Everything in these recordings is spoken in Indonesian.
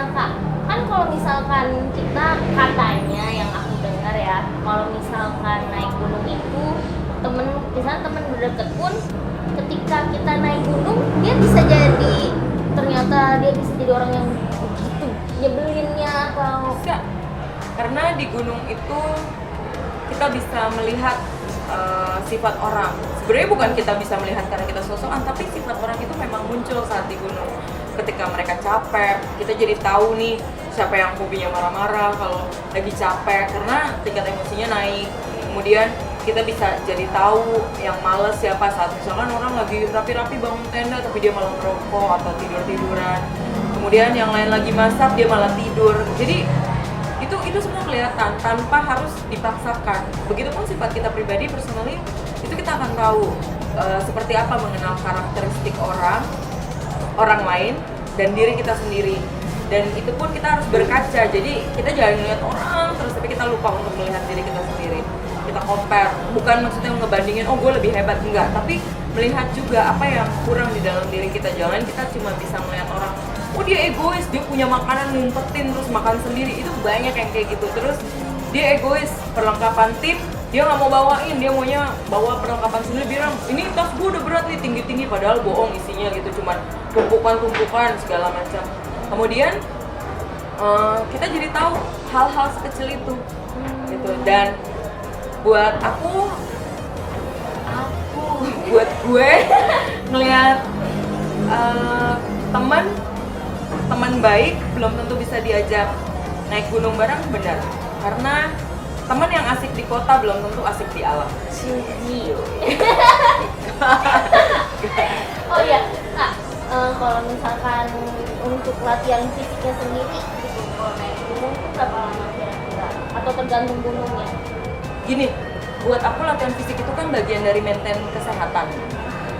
gimana Kak? Kan kalau misalkan kita katanya yang aku dengar ya, kalau misalkan naik gunung itu misalnya temen deket pun ketika kita naik gunung dia bisa jadi ternyata dia bisa jadi orang yang begitu nyebelinnya atau Bisa. Karena di gunung itu kita bisa melihat sifat orang. Sebenarnya bukan kita bisa melihat karena kita sosokan, tapi sifat orang itu memang muncul saat di gunung. Ketika mereka capek, kita jadi tahu nih siapa yang hobinya marah-marah kalau lagi capek karena tingkat emosinya naik. Kemudian kita bisa jadi tahu yang males siapa saat misalkan orang lagi rapi-rapi bangun tenda tapi dia malah merokok atau tidur-tiduran. Kemudian yang lain lagi masak dia malah tidur. Jadi itu semua kelihatan tanpa harus dipaksakan. Begitupun sifat kita pribadi personally itu kita akan tahu seperti apa mengenal karakteristik orang lain dan diri kita sendiri. Dan itu pun kita harus berkaca. Jadi kita jangan melihat orang terus tapi kita lupa untuk melihat diri kita sendiri. Kita compare, bukan maksudnya ngebandingin oh gue lebih hebat, enggak, tapi melihat juga apa yang kurang di dalam diri kita. Jangan kita cuma bisa melihat orang oh dia egois, dia punya makanan ngumpetin terus makan sendiri. Itu banyak yang kayak gitu. Terus dia egois, perlengkapan tim dia nggak mau bawain, dia maunya bawa perlengkapan sendiri, bilang ini tas gue udah berat nih tinggi-tinggi, padahal bohong isinya gitu, cuman tumpukan-tumpukan segala macam. Kemudian kita jadi tahu hal-hal sekecil itu gitu. Dan buat buat gue ngelihat teman baik belum tentu bisa diajak naik gunung bareng, benar. Karena teman yang asik di kota belum tentu asik di alam. Oh iya, Kak, kalau misalkan untuk latihan fisiknya sendiri gitu, kalau naik gunung itu berapa lama kira-kira? Atau tergantung gunungnya? Gini, buat aku latihan fisik itu kan bagian dari maintain kesehatan.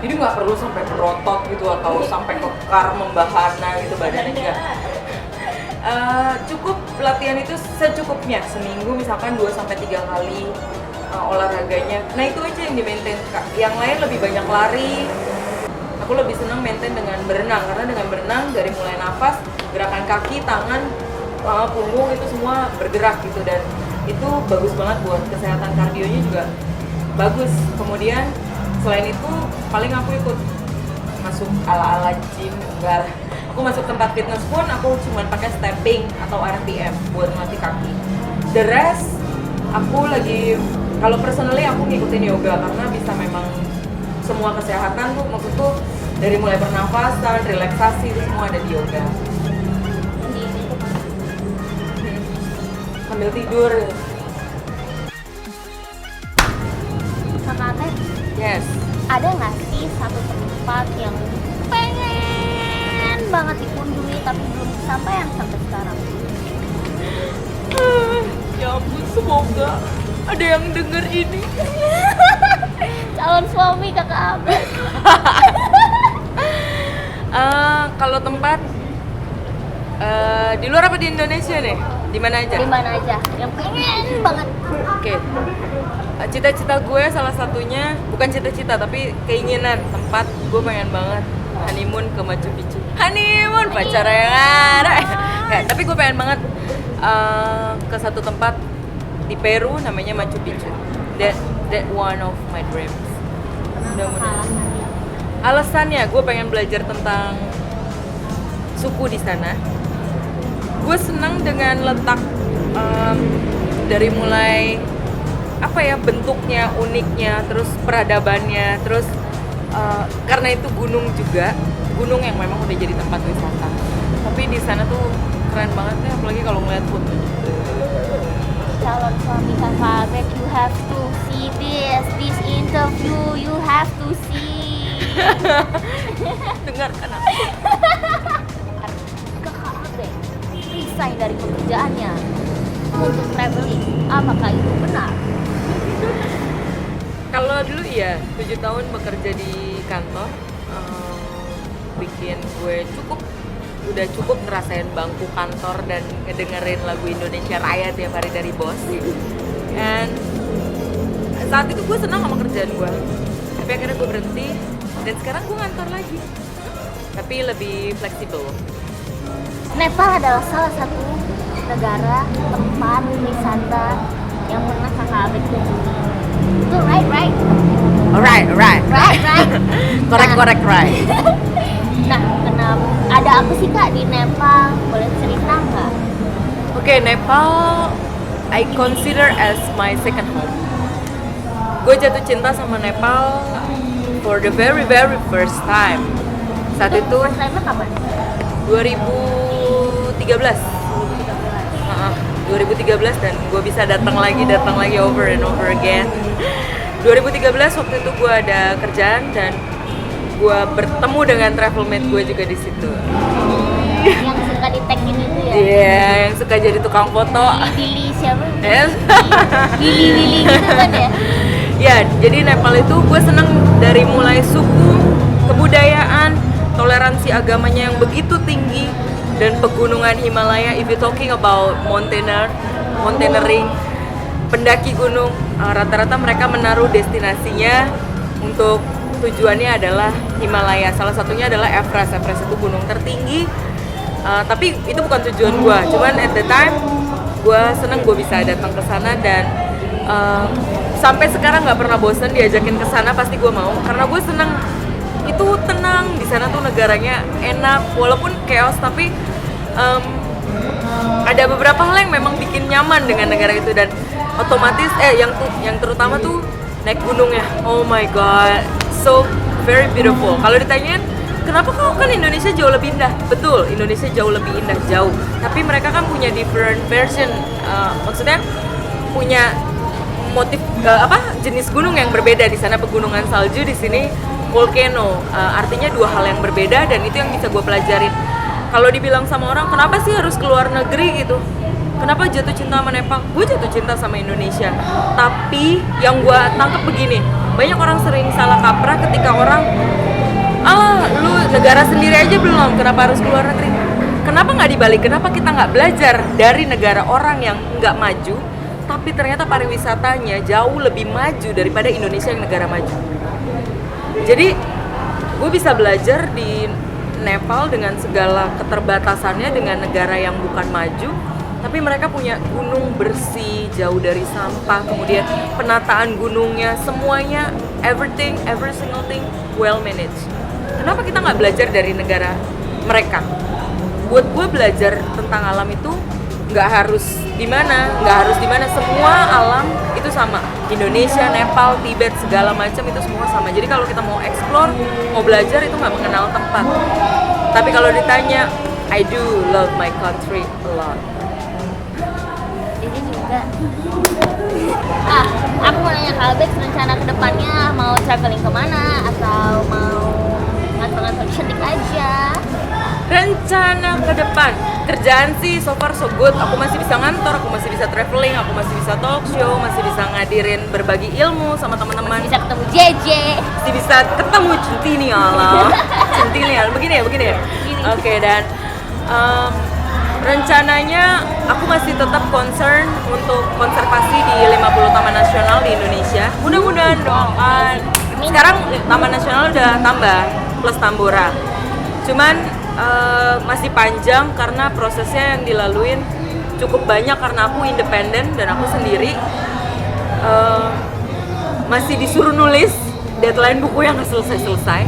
Jadi nggak perlu sampai berotot gitu atau sampai kekar membahana gitu badannya, enggak. Cukup latihan itu secukupnya, seminggu misalkan 2-3 kali olahraganya. Nah itu aja yang di-maintain, Kak. Yang lain lebih banyak lari. Aku lebih senang maintain dengan berenang, karena dengan berenang dari mulai nafas, gerakan kaki, tangan, punggung itu semua bergerak gitu, dan itu bagus banget buat kesehatan kardionya juga bagus. Kemudian selain itu paling aku ikut masuk ala-ala gym, enggak. Aku masuk tempat fitness pun aku cuma pakai stepping atau RPM buat melatih kaki. The rest aku lagi, kalau personally aku ngikutin yoga karena bisa memang semua kesehatan tuh, maksud tuh dari mulai pernafasan, relaksasi itu semua ada di yoga. Sambil tidur. Kakak Teh, Yes. ada nggak sih satu tempat yang pengen banget dikunjungi tapi belum kesampaian sampai sekarang? Ya ampun, semoga ada yang denger ini. Calon suami kakak Abed. Kalau tempat di luar apa di Indonesia nih? Di mana aja? Di mana aja yang pengen banget? Oke. Cita-cita gue salah satunya, bukan cita-cita tapi keinginan, tempat gue pengen banget honeymoon ke Machu Picchu. Honeymoon pacar yang ada. Tapi gue pengen banget ke satu tempat di Peru namanya Machu Picchu. That one of my dreams. Mudah-mudahan. Alasannya gue pengen belajar tentang suku di sana. Gue senang dengan letak dari mulai apa ya, bentuknya, uniknya, terus peradabannya, terus karena itu gunung juga, gunung yang memang udah jadi tempat wisata. Tapi di sana tuh keren banget ya, apalagi kalau ngeliat foto. Calon suami kakak Abed, you have to see this interview, you have to see. Dengarkan aku. Kakak Abed resign dari pekerjaannya untuk traveling, apakah itu benar? Kalau dulu iya, 7 tahun bekerja di kantor, bikin gue udah cukup ngerasain bangku kantor dan ngedengerin lagu Indonesia Raya tiap hari dari bos. Dan saat itu gue senang sama kerjaan gue, tapi akhirnya gue berhenti dan sekarang gue ngantor lagi, tapi lebih fleksibel. Nepal adalah salah satu negara tempat wisata yang pernah kakak Abed kunjungi. Itu right? Alright. Right? Correct, right. Nah, kenapa? Ada apa sih kak di Nepal? Boleh cerita nggak? Oke, Nepal I consider as my second home. Gue jatuh cinta sama Nepal for the very first time. Saat itu First time-nya kapan? 2013. 2013 dan gue bisa datang lagi over and over again. 2013 waktu itu gue ada kerjaan dan gue bertemu dengan travel mate gue juga di situ. Yang suka di tag-in itu ya? Iya, yang suka jadi tukang foto. Billy siapa? Yes. Billy gitu kan ya? Ya, jadi Nepal itu gue seneng dari mulai suku, kebudayaan, toleransi agamanya yang begitu tinggi, dan pegunungan Himalaya. If you talking about mountaineering, pendaki gunung, rata-rata mereka menaruh destinasinya untuk tujuannya adalah Himalaya. Salah satunya adalah Everest. Everest itu gunung tertinggi, tapi itu bukan tujuan gue. Cuman at the time gue seneng gue bisa datang ke sana dan sampai sekarang nggak pernah bosan diajakin ke sana, pasti gue mau karena gue seneng. Itu tenang di sana tuh, negaranya enak walaupun chaos, tapi ada beberapa hal yang memang bikin nyaman dengan negara itu dan otomatis yang terutama tuh naik gunungnya. Oh my god, so very beautiful. Kalau ditanyain kenapa kau kan Indonesia jauh lebih indah, betul, Indonesia jauh lebih indah, jauh. Tapi mereka kan punya different version, maksudnya punya motif jenis gunung yang berbeda. Di sana pegunungan salju, di sini volcano. Artinya dua hal yang berbeda dan itu yang bisa gue pelajarin. Kalau dibilang sama orang kenapa sih harus keluar negeri gitu, kenapa jatuh cinta sama Nepal? Gue jatuh cinta sama Indonesia. Tapi yang gue tangkap begini, banyak orang sering salah kaprah ketika orang lu negara sendiri aja belum, kenapa harus keluar negeri? Kenapa nggak dibalik? Kenapa kita nggak belajar dari negara orang yang nggak maju tapi ternyata pariwisatanya jauh lebih maju daripada Indonesia yang negara maju? Jadi gue bisa belajar di Nepal dengan segala keterbatasannya, dengan negara yang bukan maju, tapi mereka punya gunung bersih, jauh dari sampah, kemudian penataan gunungnya, semuanya, every single thing well managed. Kenapa kita nggak belajar dari negara mereka? Buat gue belajar tentang alam itu nggak harus di mana, semua alam itu sama. Indonesia, Nepal, Tibet, segala macam itu semua sama. Jadi kalau kita mau explore, mau belajar itu nggak mengenal tempat. Tapi kalau ditanya, I do love my country a lot. Ini juga. Aku mau nanya Kak Abed, rencana kedepannya mau traveling kemana atau mau ngantor-ngantor cantik aja? Rencana ke depan, kerjaan sih so far so good. Aku masih bisa ngantor, aku masih bisa traveling, aku masih bisa talk show, masih bisa ngadirin berbagi ilmu sama teman-teman. Bisa ketemu JJ, Masih bisa ketemu Centini Allah. Centini Allah, begini ya. Oke, dan rencananya aku masih tetap concern untuk konservasi di 50 taman nasional di Indonesia. Mudah-mudahan doakan. Sekarang taman nasional udah tambah plus Tambora. Cuman masih panjang karena prosesnya yang dilaluin cukup banyak karena aku independen dan aku sendiri. Masih disuruh nulis deadline buku yang nggak selesai.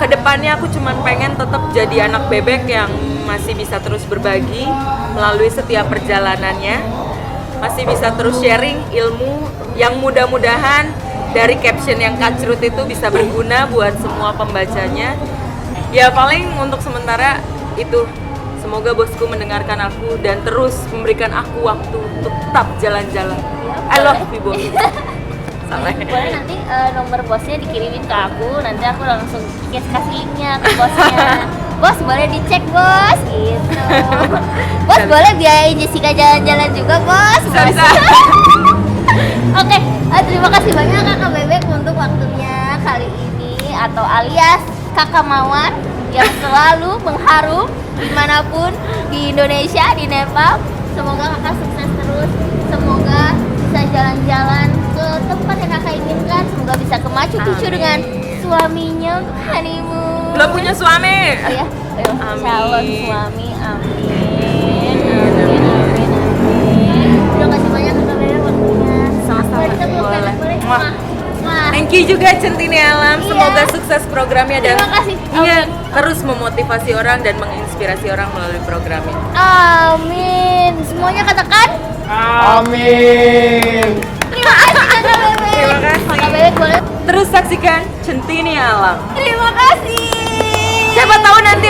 Kedepannya aku cuman pengen tetap jadi anak bebek yang masih bisa terus berbagi melalui setiap perjalanannya, masih bisa terus sharing ilmu yang mudah-mudahan dari caption yang kacrut itu bisa berguna buat semua pembacanya. Ya paling untuk sementara itu. Semoga bosku mendengarkan aku dan terus memberikan aku waktu untuk tetap jalan-jalan. I love you bos. Salah. boleh nanti nomor bosnya dikirimin ke aku, nanti aku langsung kasih linknya ke bosnya. Bos boleh dicek bos, gitu. Bos boleh biayain Jessica jalan-jalan juga bos. Bisa. Oke, terima kasih banyak Kakak Bebek untuk waktunya kali ini, atau alias Kakak Mawar yang selalu mengharum dimanapun di Indonesia, di Nepal. Semoga Kakak sukses terus, semoga bisa jalan-jalan ke tempat yang Kakak inginkan, semoga bisa ke Machu Picchu dengan suaminya untuk honeymoon. Belum punya suami. Oh ya, ayo, Amin. calon suami, amin, amin, amin, amin. Udah kasih banyak ke kamera waktunya. Sama-sama. Kita belum Boleh. boleh. Wah. Wah. Thank you juga Centini Alam. Iya. Semoga sukses programnya dan Terima kasih. iya, Amin. terus memotivasi orang dan menginspirasi orang melalui programnya. Amin. Semuanya katakan. Amin. Terima kasih Kakak Bebek. Terima kasih. Kakak Bebek boleh. Terus saksikan Centini Alam. Terima kasih. Siapa tahu nanti